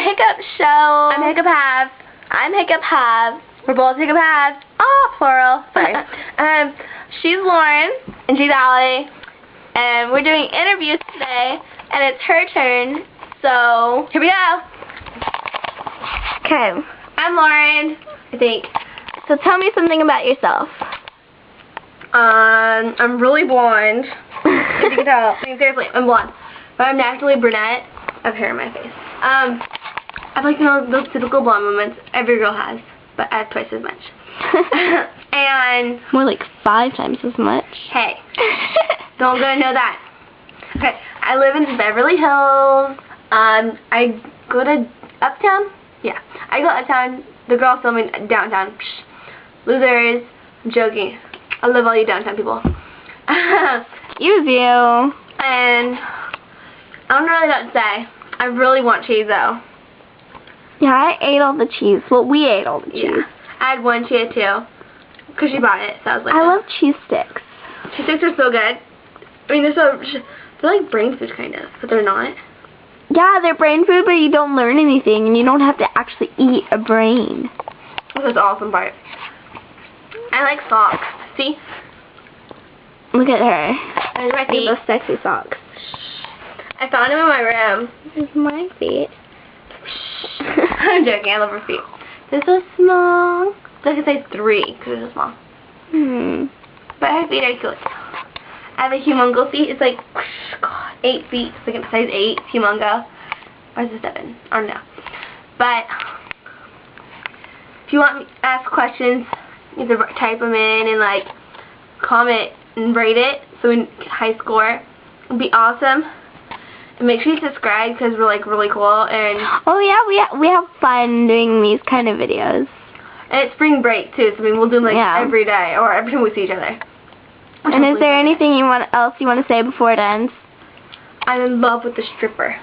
Hiccup Show. I'm Hiccup Have. I'm Hiccup Have. We're both Hiccup Have. Oh, plural. Sorry. She's Lauren. And she's Allie. And we're doing interviews today. And it's her turn. So, Here we go. okay. I'm Lauren, I think. So tell me something about yourself. I'm really blonde. As you can tell. I mean, seriously, I'm blonde. But I'm naturally brunette. I have hair in my face. I've like, those typical blonde moments every girl has, but I have twice as much. And More like 5 times as much. hey, don't gonna know that. Okay, I live in Beverly Hills. I go to Uptown. Yeah, I go uptown. The girls filming downtown. Psh, losers. I'm joking. I love all you downtown people. You do. And I don't really know what to say. I really want cheese though. Yeah, I ate all the cheese. Well, we ate all the cheese. Yeah. I had one cheese too. Because she bought it, so I was like, I love cheese sticks. cheese sticks are so good. I mean, they're like brain food kind of, but they're not. Yeah, they're brain food, but you don't learn anything, and you don't have to actually eat a brain. That's the awesome part. I like socks. See? Look at her. There's my feet. Those sexy socks. I found them in my room. This is my feet. I'm joking. I love her feet. They're so small. So I could say 3 because they're so small. But her feet are cute. I have a humongo feet. It's like 8 feet. It's like a size 8. It's humongo. Or is it 7? I don't know. But if you want me to ask questions, you have to type them in and like comment and rate it so we can get high score. It'd be awesome. And make sure you subscribe because we're like really cool. And Oh yeah, we have fun doing these kind of videos. and it's spring break too, so I mean we'll do them like every day or every time we see each other. And is there anything else you want to say before it ends? I'm in love with the stripper.